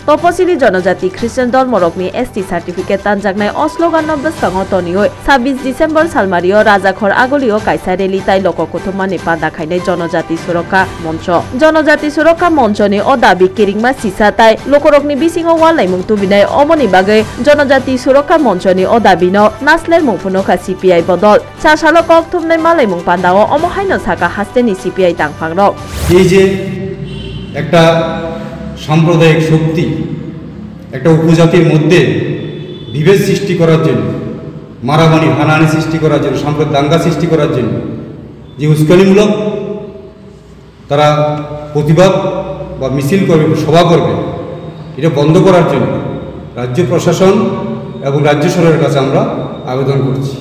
তপসিলি জনজাতি খ্রিস্টান ধর্মরকনি এসটি সার্টিফিকেট তানজাকনাই অশ্লোগান নব্বস্তঙ্গ তনিও 26 ডিসেম্বর সালমারিও রাজাখর আগলিও কাইসা রেলি তাই লোককথমা নেপা দেখাইনাই জনজাতি সুরক্ষা মঞ্চ জনজাতি সুরক্ষা মঞ্চনি ও দাবি কিরিংমা সিসা তাই লোকরকনি বিসিংও ওয়ালাইমুং তুবিনাই অমনি বাগে জনজাতি সুরক্ষা মঞ্চনি ও দাবি ন নাসলের মুফুনকা সিপিআই বদল চাশালো কক থুমনাই মালাইমুং পান্দাও অমহাইন সাকা হাস্তেনি সিপিআই তাংফাংরক এই যে একটা সাম্প্রদায়িক শক্তি একটা উপজাতির মধ্যে বিভেদ সৃষ্টি করার জন্য মারামারি হানাহানি সৃষ্টি করার জন্য সাম্প্রদায়িক দাঙ্গা সৃষ্টি করার জন্য যে উস্কানিমূলক তারা প্রতিবাদ বা মিছিল করবে সভা করবে এটা বন্ধ করার জন্য রাজ্য প্রশাসন এবং রাজ্য সরকারের কাছে আমরা আবেদন করছি।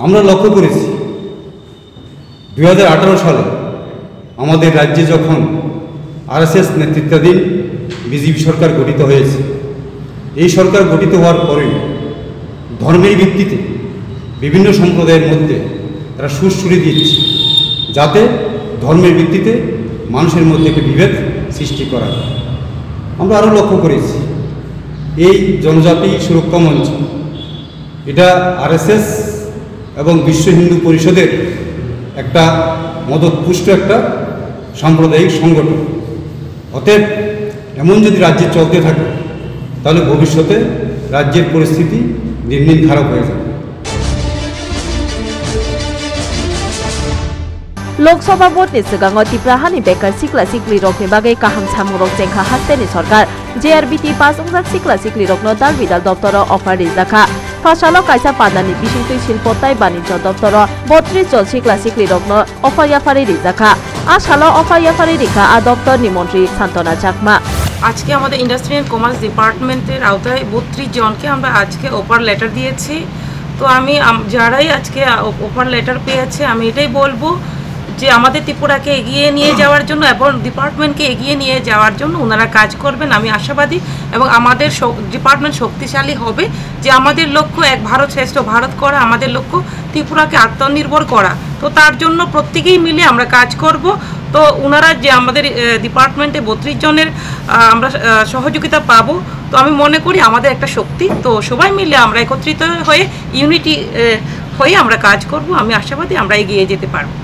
আমরা লক্ষ্য করেছি 2018 সালে আমাদের রাজ্যে যখন আরএসএস নেতৃত্বাধীন বিজেপি সরকার গঠিত হয়েছে, এই সরকার গঠিত হওয়ার পরে ধর্মের ভিত্তিতে বিভিন্ন সম্প্রদায়ের মধ্যে তারা সুর ছড়িয়ে দিচ্ছে যাতে ধর্মের ভিত্তিতে মানুষের মধ্যে একটি বিভেদ সৃষ্টি করা যায়। আমরা আরও লক্ষ্য করেছি এই জনজাতি সুরক্ষা মঞ্চ এটা আরএসএস এবং বিশ্ব হিন্দু পরিষদের একটা মদতপুষ্ট একটা সাম্প্রদায়িক সংগঠন। অতএব এমন যদি রাজ্যে চলতে থাকে তাহলে ভবিষ্যতে রাজ্যের পরিস্থিতি দিন দিন খারাপ হয়ে যাবে। লোকসভা ভোটনি সিগাঙ ত্রিপুরাহানি বেকার সিকলা সিকলি রকনি বাগে কাহাম সামুরক জেংখা হাস্তেনি সরকার জেআরবিটি পাস উংজাক সিকলা সিকলি রকনো দাল বিদাল দপ্তর অফার রিজাখা ফাসালো কাইসা পাদানি বিশিংতুই শিল্প তাই বাণিজ্য দপ্তর 32 জন সিকলা সিকলি রকনো অফার ইয়াফারি রিজাখা আসালো অফার ইয়াফারি রিখা আ দপ্তরনি মন্ত্রী সান্তনা চাকমা আজকে আমাদের ইন্ডাস্ট্রি এন্ড কমার্স ডিপার্টমেন্টের আওতায় 32 জনকে আমরা আজকে অফার লেটার দিয়েছি। তো আমি যারাই আজকে অফার লেটার পেয়েছে আমি এটাই বলবো যে আমাদের ত্রিপুরাকে এগিয়ে নিয়ে যাওয়ার জন্য এবং ডিপার্টমেন্টকে এগিয়ে নিয়ে যাওয়ার জন্য ওনারা কাজ করবেন। আমি আশাবাদী এবং আমাদের ডিপার্টমেন্ট শক্তিশালী হবে যে আমাদের লক্ষ্য এক ভারত শ্রেষ্ঠ ভারত করা, আমাদের লক্ষ্য ত্রিপুরাকে আত্মনির্ভর করা। তো তার জন্য প্রত্যেকেই মিলে আমরা কাজ করব। তো ওনারা যে আমাদের ডিপার্টমেন্টে 32 জনের আমরা সহযোগিতা পাবো, তো আমি মনে করি আমাদের একটা শক্তি। তো সবাই মিলে আমরা একত্রিত হয়ে ইউনিটি হয়ে আমরা কাজ করব। আমি আশাবাদী আমরা এগিয়ে যেতে পারবো।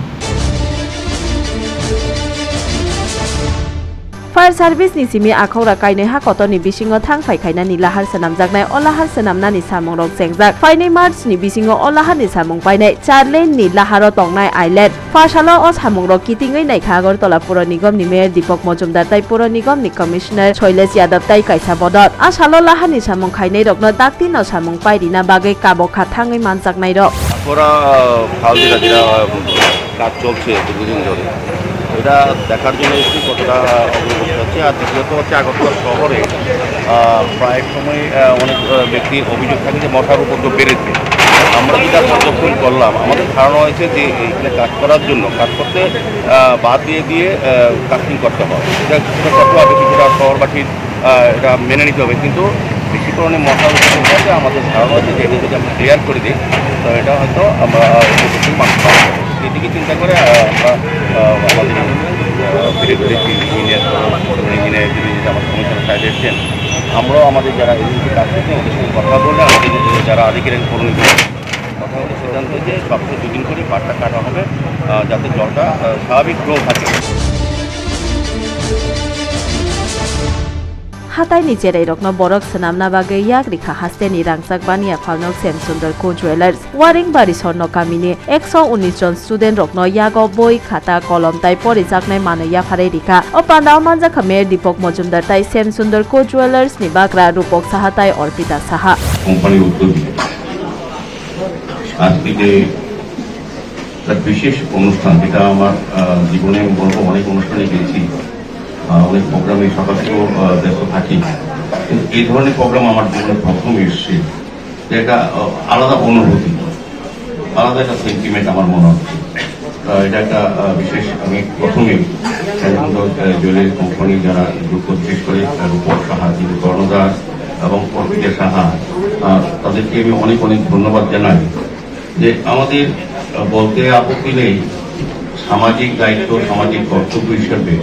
फायर सार्भिस नि सिमी आखौरा काइने हा कतनि बिसिङो थांफाय खायनानि लाहार सनाम जागनाय अलाहार सनामनानि सामंरक जेंगजाक फाइनै मार्च नि बिसिङो अलाहारनि सामं पाइनाय 4 लेन नि लाहारो तंनाय आइलेट फासालो अ सामंरक कितिङै नायखा आगरतला पुर निगम नि मेयर दीपक मजुमदार ताइ पुर निगम नि कमिशनार शैलेश यादव ताइ काइसा बदत आसालो लाहारनि सामं खायनै रकनो दाक्तिन सामं पाइरिना बागै काबखा थाङै मानजाकनाय रक পুরা ফাউজিরা যেটা কাজ চলছে দুদিন ধরে এটা দেখার জন্য এসে কতটা অগ্রগতি হচ্ছে। আর দ্বিতীয়ত হচ্ছে আগরতলা শহরে প্রায় সময় অনেক ব্যক্তির অভিযোগ থাকে যে মশার উপদ্রব বেড়েছে। আমরা যেটা পর্যবেক্ষণ করলাম আমাদের ধারণা হয়েছে যে এইখানে কাজ করার জন্য কাজ করতে বাদ দিয়ে কাস্টিং করতে হবে। এটা কিছুটা করতে হবে, কিছুটা শহরবাসীর এটা মেনে নিতে হবে। কিন্তু বেশি পরিমাণে মশার উপদ্রব হয়েছে আমাদের ধারণা হচ্ছে যে এটা যদি আমরা ক্লিয়ার করে দিই তো এটা হয়তো আমরা মানুষ পাবো। এদিকে চিন্তা করে আমরা আমাদের ইঞ্জিনিয়ার যিনি আমার কমিশনার সাহেব এসছেন, আমরাও আমাদের যারা এজেন্সি কাজ করছেন ওদের সঙ্গে কথা বলে আমাদের যারা আধিকারিক কর্মী কথা বলে সিদ্ধান্ত হয়েছে সপ্তাহে 2 দিন করে পাটটা কাটা হবে যাতে জলটা স্বাভাবিক ফ্লো থাকে। हाथाय नि जेरै रकनो बरक सनामना बागै याक रिखा हास्ते नि रांसाक बानिया फालनक सेम सुंदर को ज्वेलर्स वारिंग बारि स्वर्ण कामिनी 119 जन स्टूडेंट रकनो यागो बय खाता कलम ताइ परि जाकनाय मानया फारे रिखा ओ पान्दाव मानजा खमेर दीपक मजुमदार ताइ सेम सुंदर को ज्वेलर्स नि बागरा रूपक साहा ताइ अर्पिता साहा কোম্পানি উদ্যোগ আজকে যে বিশেষ অনুষ্ঠান যেটা আমার জীবনে বলবো অনেক অনুষ্ঠানে গেছি, অনেক প্রোগ্রামে সকাল থেকেও ব্যস্ত থাকি, কিন্তু এই ধরনের প্রোগ্রাম আমার জীবনে প্রথম এসছে। এটা আলাদা অনুভূতি, আলাদা একটা সেন্টিমেন্ট আমার মনে হচ্ছে। এটা একটা বিশেষ আমি প্রথমে জুয়েলারি কোম্পানি যারা যুক্ত, বিশেষ করে রূপক সাহা, কিন্তু কর্ণদার এবং অর্পিতা সাহা, তাদেরকে আমি অনেক অনেক ধন্যবাদ জানাই যে আমাদের বলতে আপত্তি নেই সামাজিক দায়িত্ব সামাজিক কর্তব্য হিসাবে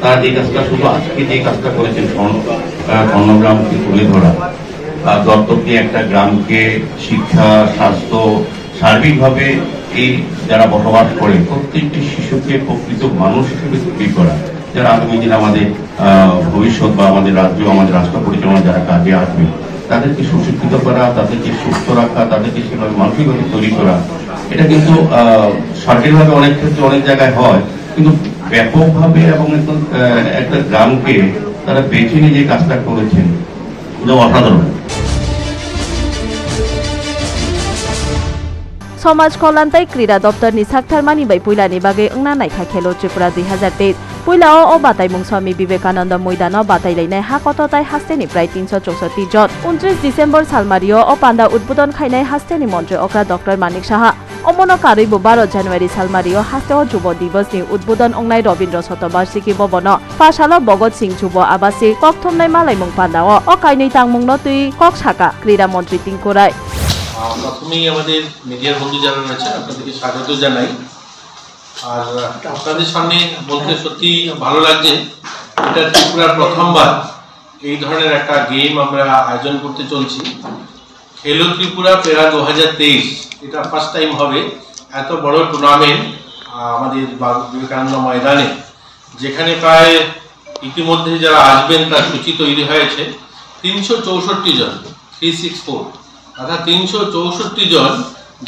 তারা যে কাজটা শুধু আজকে যে কাজটা করেছেন স্বর্ণগ্রামকে তুলে ধরা, দত্তক নিয়ে একটা গ্রামকে শিক্ষা, স্বাস্থ্য, সার্বিকভাবে এই যারা বসবাস করে প্রত্যেকটি শিশুকে প্রকৃত মানুষ হিসেবে তৈরি করা, যারা আগামী দিন আমাদের ভবিষ্যৎ বা আমাদের রাজ্য, আমাদের রাষ্ট্র পরিচালনা যারা কাজে আসবে, তাদেরকে সুশিক্ষিত করা, তাদেরকে সুস্থ রাখা, তাদেরকে সেভাবে মানসিকভাবে তৈরি করা, এটা কিন্তু সরকারিভাবে অনেক ক্ষেত্রে অনেক জায়গায় হয়, কিন্তু ব্যাপকভাবে এবং একটা গ্রামকে তারা বেছে নিয়ে যে কাজটা করেছেন এটা অসাধারণ। समाज कल्याण तै क्रीडा दप्तर नि साक्थार मानिबाय पुइलानि बागै अंगना नायखा खेलो त्रिपुरा 2023 पुइलाओ ओ बाताइमुं स्वामी विवेकानंद मैदानाव बाताइलायनाय हाकतताय हास्टेनिफ्राय 364 जन 29 डिसेम्बर सालमारियो ओ पान्दा उद्बोधन खायनाय हास्टेनि मन्त्री अक्रा डक्टर मानिक साहा अमनो कारिबो 12 जानुवारी सालमारियो हास्टेओ जुब दिवसनि उद्बोधन अंगनाय रवीन्द्र शतबार्षिकी भवन पाठशाला भगत सिंह जुब आवासिक कक्थमनाय मालायमुं पान्दाओ ओ काइनै तांमुंनो तुइ कक साका क्रीडा मन्त्री तिंकुराय প্রথমেই আমাদের মিডিয়ার বন্ধু যারা রয়েছেন আপনাদেরকে স্বাগত জানাই। আর আপনাদের সামনে বলতে সত্যি ভালো লাগছে, এটা ত্রিপুরার প্রথমবার এই ধরনের একটা গেম আমরা আয়োজন করতে চলছি। খেলো ত্রিপুরা পেরা 2023 এটা ফার্স্ট টাইম হবে এত বড় টুর্নামেন্ট আমাদের বিবেকানন্দ ময়দানে, যেখানে প্রায় ইতিমধ্যে যারা আসবেন তার সূচি তৈরি হয়েছে 364 জন, 364 অর্থাৎ 364 জন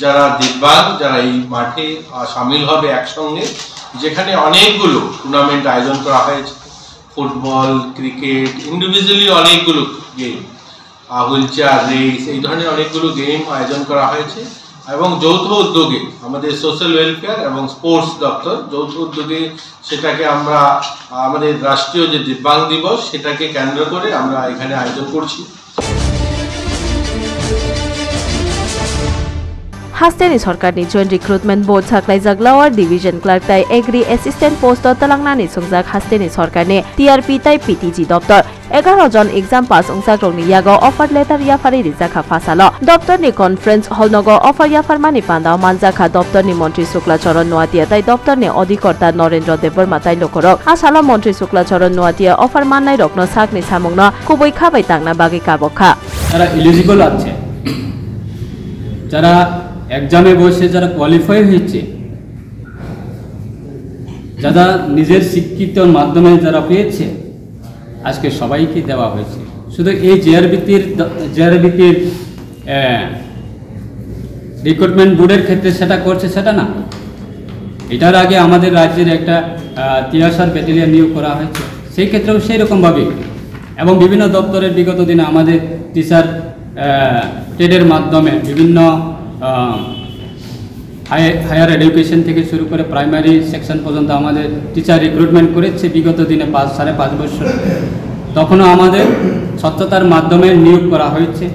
যারা দিব্যাঙ্গ, যারা এই মাঠে সামিল হবে একসঙ্গে, যেখানে অনেকগুলো টুর্নামেন্ট আয়োজন করা হয়েছে, ফুটবল, ক্রিকেট, ইন্ডিভিজুয়ালি অনেকগুলো গেম, হুইল চেয়ার রেস, এই ধরনের অনেকগুলো গেম আয়োজন করা হয়েছে এবং যৌথ উদ্যোগে আমাদের সোশ্যাল ওয়েলফেয়ার এবং স্পোর্টস দপ্তর যৌথ উদ্যোগে সেটাকে আমরা আমাদের রাষ্ট্রীয় যে দিব্যাঙ্গ দিবস সেটাকে কেন্দ্র করে আমরা এখানে আয়োজন করছি। हास्टेनि सरकारनि जॉइंट रिक्रुटमेंट बोर्ड साख्लायजाक लोअर डिविजन क्लार्क ताय एग्री एसिस्टेंट पोस्ट तलांगनानि संजाक हास्टेनि सरकारनि टीआरपी ताय पीटीजी दप्तर 11 जन एग्जाम पास अंसाक रंगनि यागाव ऑफर लेटर याफारि रिजाखा फासालो दप्तरनि कॉन्फ्रेंस हॉल नगर ऑफर याफारमानि पान्दाव मानजाखा दप्तरनि मंत्री शुक्लाचरण नुवातिया ताय दप्तरनि अधिकर्ता नरेंद्र देबबर्मा ताय लोकरक आसाला मंत्री शुक्लाचरण नुवातिया ऑफर माननाय रकनो साकनि सामुंगनो खुबै खाबाय तांगना बागै काबखा যারা এলিজিবল আছে, যারা এক্সামে বসে যারা কোয়ালিফাই হয়েছে, যারা নিজের শিক্ষিতর মাধ্যমে যারা পেয়েছে, আজকে সবাইকে দেওয়া হয়েছে। শুধু এই জেআরবিটির রিক্রুটমেন্ট বোর্ডের ক্ষেত্রে সেটা করছে সেটা না, এটার আগে আমাদের রাজ্যের একটা তিয়াসার ব্যাটালিয়ন নিয়োগ করা হয়েছে, সেই ক্ষেত্রেও সেই রকমভাবে এবং বিভিন্ন দপ্তরের বিগত দিনে আমাদের টিচার ট্রেডের মাধ্যমে বিভিন্ন হায়ার এডুকেশন থেকে শুরু করে প্রাইমারি সেকশন পর্যন্ত আমাদের টিচার রিক্রুটমেন্ট করেছে বিগত দিনে 5.5 বছর। তখনও আমাদের স্বচ্ছতার মাধ্যমে নিয়োগ করা হয়েছে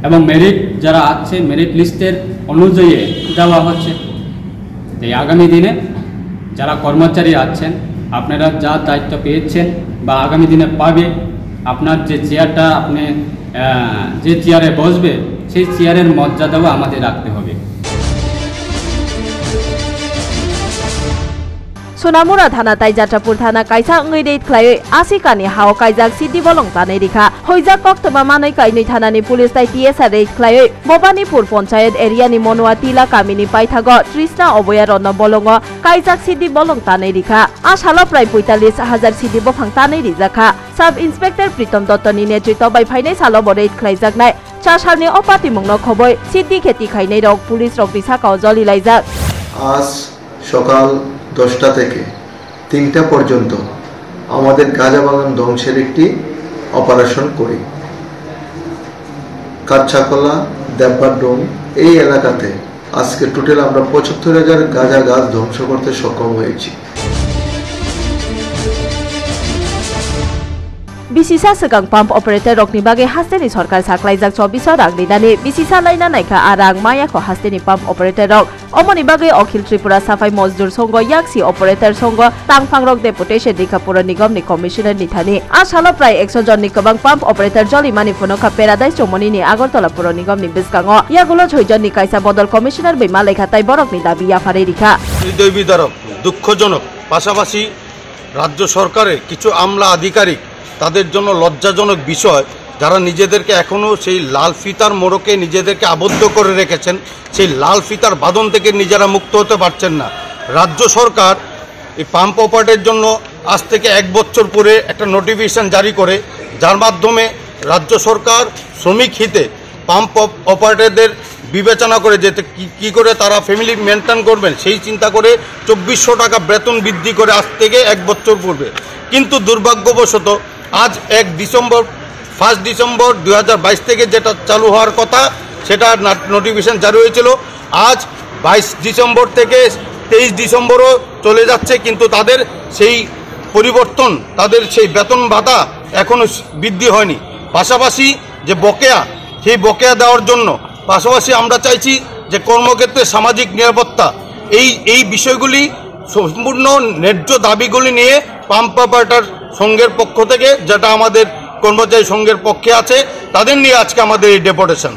এবং মেরিট যারা আছে মেরিট লিস্টের অনুযায়ী দেওয়া হচ্ছে। এই আগামী দিনে যারা কর্মচারী আছেন, আপনারা যা দায়িত্ব পেয়েছেন বা আগামী দিনে পাবে, আপনার যে চেয়ারটা আপনি যে চেয়ারে বসবে সেই চেয়ারের মর্যাদাও আমাদের রাখতে হবে। सोनामुरा थाना ताई जात्रापुर थाना काइसा अंगैदै ख्लाय आसिकानि हाव काइजाक सिद्धि बलं तानै रिखा होइजा कक्तबा मानै काइनै थानानि पुलिस ताई टीएसआर रै ख्लाय भबानीपुर पंचायत एरियानि मनुवा तिला कामिनि पाइथाग तृष्णा अभयारण्य बलंग काइजाक सिद्धि बलं तानै रिखा आसाल प्राय 45,000 सिद्धि बफां तानै रिजाखा सब इन्सपेक्टर प्रीतम दत्तनि नेतृत्व बाय फाइनै साल बरै ख्लायजाकनाय चासारनि अपाति मुंनो खबै सिद्धि खेती खाइनै रक पुलिस रक बिसाकाव जलिलायजाक आज सकाल 10টা থেকে 3টা পর্যন্ত আমাদের গাঁজা বাগান ধ্বংসের একটি অপারেশন করি। কাচ্চাকলা, দেববাড্ডম এই এলাকাতে আজকে টোটাল আমরা 75,000 গাঁজা গাছ ধ্বংস করতে সক্ষম হয়েছি। बिसिसा सिगां पाम्प ऑपरेटर रकनि बागै हास्टेनि सरकार साख्लायजाक 24 रांनि दानि बिसिसा लायना नायखा आरां मायाखौ हास्टेनि पाम्प ऑपरेटर रक अमनि बागै अखिल त्रिपुरा साफाई मजदूर संघ याक्सी ऑपरेटर संघ तांगफां रक डेपुटेशन दिखापुर निगमनि कमिशनार निथानि आसाल प्राय 100 जननि गोबां पाम्प ऑपरेटर जलिमानि फुनखा पेरादाइस चमनिनि आगरतला पुर निगमनि बिस्कांगो यागुलो 6 जननि कायसा बदल कमिशनार बैमा लेखाताय बरकनि दाबि याफारि रिखा হৃদয় বিদারক, দুঃখজনক, পাশাপাশি রাজ্য সরকারের কিছু আমলা আধিকারিক তাদের জন্য লজ্জাজনক বিষয়, যারা নিজেদেরকে এখনও সেই লাল ফিতার মোড়কে নিজেদেরকে আবদ্ধ করে রেখেছেন, সেই লাল ফিতার বাঁধন থেকে নিজেরা মুক্ত হতে পারছেন না। রাজ্য সরকার এই পাম্প অপারেটরের জন্য আজ থেকে 1 বছর পরে একটা নোটিফিকেশন জারি করে, যার মাধ্যমে রাজ্য সরকার শ্রমিক হিতে পাম্প অপারেটরদের বিবেচনা করে যেতে কী করে তারা ফ্যামিলি মেনটেন করবেন সেই চিন্তা করে 2400 টাকা বেতন বৃদ্ধি করে আজ থেকে 1 বছর পূর্বে। কিন্তু দুর্ভাগ্যবশত আজ 1 ডিসেম্বর 2022 থেকে যেটা চালু হওয়ার কথা সেটা নোটিফিকেশন জারি হয়েছিল, আজ 22 ডিসেম্বর থেকে 23 ডিসেম্বরও চলে যাচ্ছে, কিন্তু তাদের সেই পরিবর্তন, তাদের সেই বেতন ভাতা এখনও বৃদ্ধি হয়নি। পাশাপাশি যে বকেয়া, সেই বকেয়া দেওয়ার জন্য পাশাপাশি আমরা চাইছি যে কর্মক্ষেত্রে সামাজিক নিরাপত্তা, এই বিষয়গুলি সম্পূর্ণ ন্যায্য দাবিগুলি নিয়ে পাম্প অপারেটর সংঘের পক্ষ থেকে, যেটা আমাদের কর্মচারী সংঘের পক্ষে আছে, তাদের নিয়ে আজকে আমাদের এই ডেপুটেশন।